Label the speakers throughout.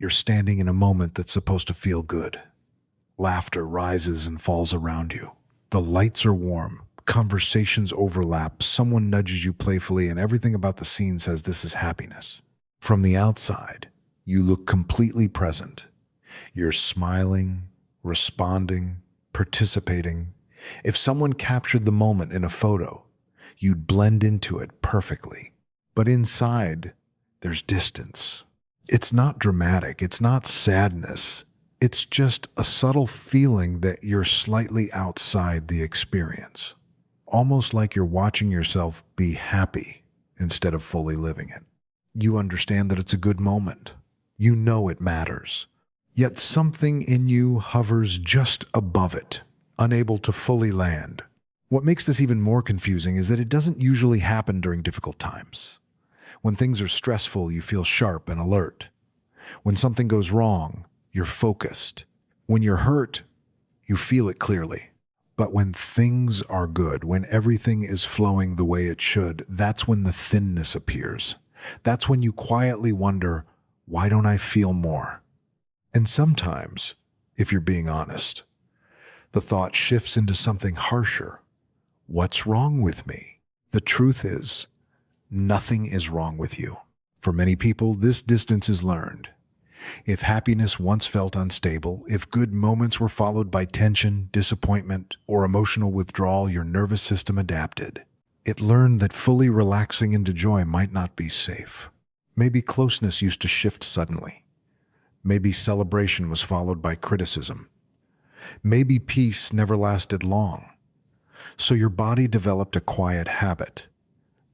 Speaker 1: You're standing in a moment that's supposed to feel good. Laughter rises and falls around you. The lights are warm. Conversations overlap. Someone nudges you playfully, and everything about the scene says this is happiness. From the outside, you look completely present. You're smiling, responding, participating. If someone captured the moment in a photo, you'd blend into it perfectly. But inside, there's distance. It's not dramatic. It's not sadness. It's just a subtle feeling that you're slightly outside the experience. Almost like you're watching yourself be happy instead of fully living it. You understand that it's a good moment. You know it matters. Yet something in you hovers just above it, unable to fully land. What makes this even more confusing is that it doesn't usually happen during difficult times. When things are stressful, you feel sharp and alert. When something goes wrong, you're focused. When you're hurt, you feel it clearly. But when things are good, when everything is flowing the way it should, that's when the thinness appears. That's when you quietly wonder, why don't I feel more? And sometimes, if you're being honest, the thought shifts into something harsher. What's wrong with me? The truth is, nothing is wrong with you. For many people, this distance is learned. If happiness once felt unstable, if good moments were followed by tension, disappointment, or emotional withdrawal, your nervous system adapted. It learned that fully relaxing into joy might not be safe. Maybe closeness used to shift suddenly. Maybe celebration was followed by criticism. Maybe peace never lasted long. So your body developed a quiet habit.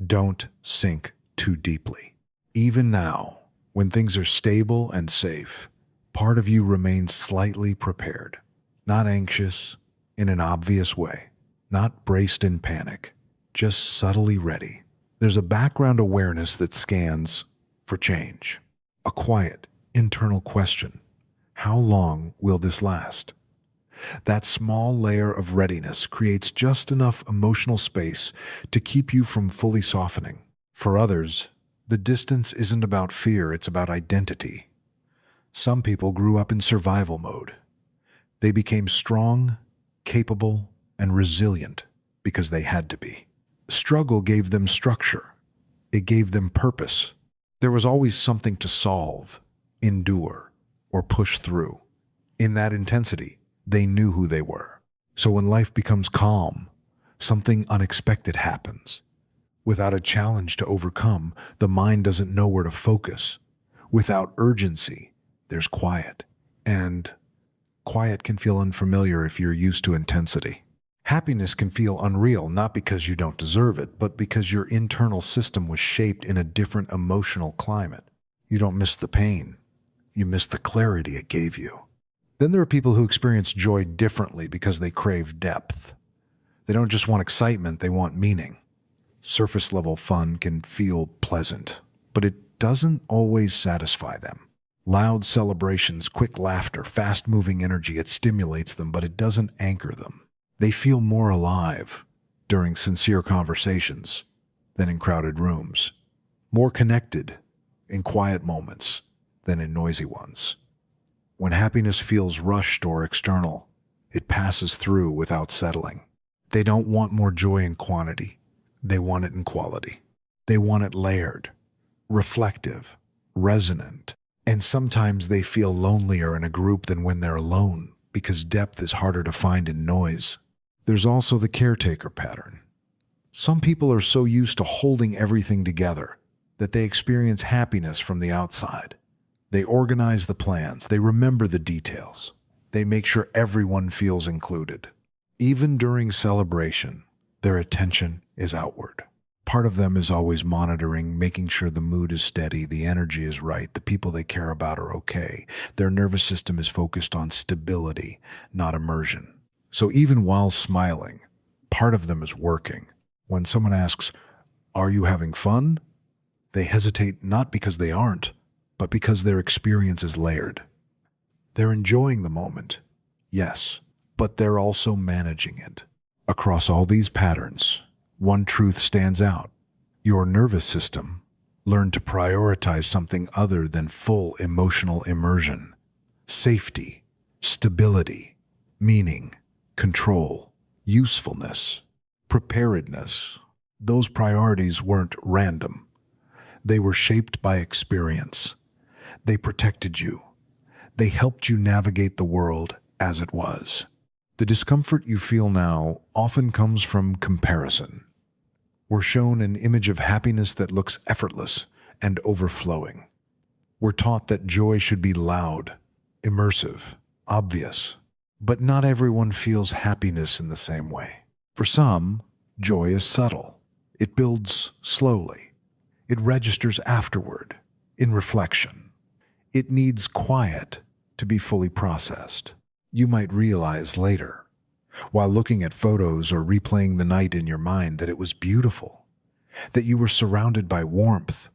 Speaker 1: Don't sink too deeply. Even now, when things are stable and safe, part of you remains slightly prepared. Not anxious, in an obvious way. Not braced in panic. Just subtly ready. There's a background awareness that scans for change. A quiet, internal question. How long will this last? That small layer of readiness creates just enough emotional space to keep you from fully softening. For others, the distance isn't about fear, it's about identity. Some people grew up in survival mode. They became strong, capable, and resilient because they had to be. Struggle gave them structure. It gave them purpose. There was always something to solve, endure, or push through. In that intensity, they knew who they were. So when life becomes calm, something unexpected happens. Without a challenge to overcome, the mind doesn't know where to focus. Without urgency, there's quiet. And quiet can feel unfamiliar if you're used to intensity. Happiness can feel unreal, not because you don't deserve it, but because your internal system was shaped in a different emotional climate. You don't miss the pain. You miss the clarity it gave you. Then there are people who experience joy differently because they crave depth. They don't just want excitement, they want meaning. Surface-level fun can feel pleasant, but it doesn't always satisfy them. Loud celebrations, quick laughter, fast-moving energy, it stimulates them, but it doesn't anchor them. They feel more alive during sincere conversations than in crowded rooms, more connected in quiet moments than in noisy ones. When happiness feels rushed or external, it passes through without settling. They don't want more joy in quantity. They want it in quality. They want it layered, reflective, resonant. And sometimes they feel lonelier in a group than when they're alone because depth is harder to find in noise. There's also the caretaker pattern. Some people are so used to holding everything together that they experience happiness from the outside. They organize the plans. They remember the details. They make sure everyone feels included. Even during celebration, their attention is outward. Part of them is always monitoring, making sure the mood is steady, the energy is right, the people they care about are okay. Their nervous system is focused on stability, not immersion. So even while smiling, part of them is working. When someone asks, "Are you having fun?" they hesitate not because they aren't, but because their experience is layered. They're enjoying the moment, yes, but they're also managing it. Across all these patterns, one truth stands out. Your nervous system, learned to prioritize something other than full emotional immersion. Safety, stability, meaning, control, usefulness, preparedness. Those priorities weren't random. They were shaped by experience. They protected you. They helped you navigate the world as it was. The discomfort you feel now often comes from comparison. We're shown an image of happiness that looks effortless and overflowing. We're taught that joy should be loud, immersive, obvious. But not everyone feels happiness in the same way. For some, joy is subtle. It builds slowly. It registers afterward, in reflection. It needs quiet to be fully processed. You might realize later, while looking at photos or replaying the night in your mind, that it was beautiful, that you were surrounded by warmth,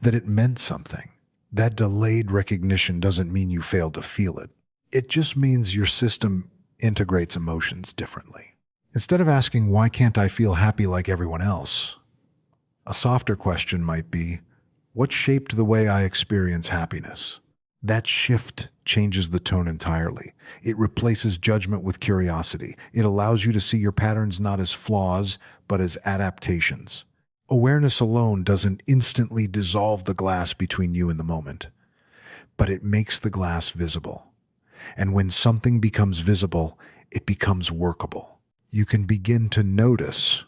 Speaker 1: that it meant something. That delayed recognition doesn't mean you failed to feel it. It just means your system integrates emotions differently. Instead of asking, why can't I feel happy like everyone else? A softer question might be, what shaped the way I experience happiness? That shift changes the tone entirely. It replaces judgment with curiosity. It allows you to see your patterns not as flaws, but as adaptations. Awareness alone doesn't instantly dissolve the glass between you and the moment, but it makes the glass visible. And when something becomes visible, it becomes workable. You can begin to notice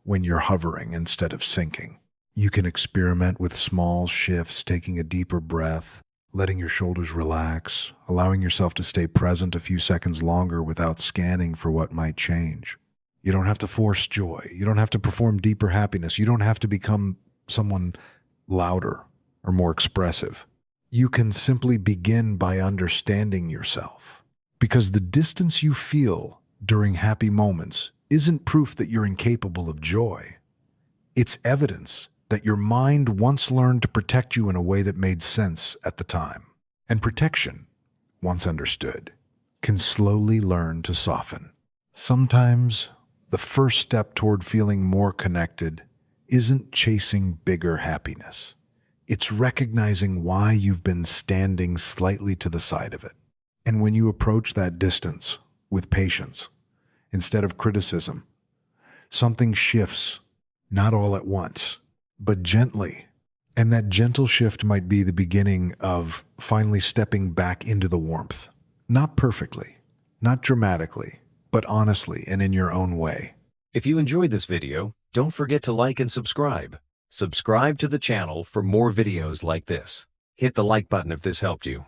Speaker 1: when you're hovering instead of sinking. You can experiment with small shifts, taking a deeper breath, letting your shoulders relax, allowing yourself to stay present a few seconds longer without scanning for what might change. You don't have to force joy. You don't have to perform deeper happiness. You don't have to become someone louder or more expressive. You can simply begin by understanding yourself. Because the distance you feel during happy moments isn't proof that you're incapable of joy. It's evidence that your mind once learned to protect you in a way that made sense at the time. And protection, once understood, can slowly learn to soften. Sometimes the first step toward feeling more connected isn't chasing bigger happiness. It's recognizing why you've been standing slightly to the side of it. And when you approach that distance with patience, instead of criticism, something shifts, not all at once, but gently. And that gentle shift might be the beginning of finally stepping back into the warmth. Not perfectly, not dramatically, but honestly and in your own way.
Speaker 2: If you enjoyed this video, don't forget to like and subscribe. Subscribe to the channel for more videos like this. Hit the like button if this helped you.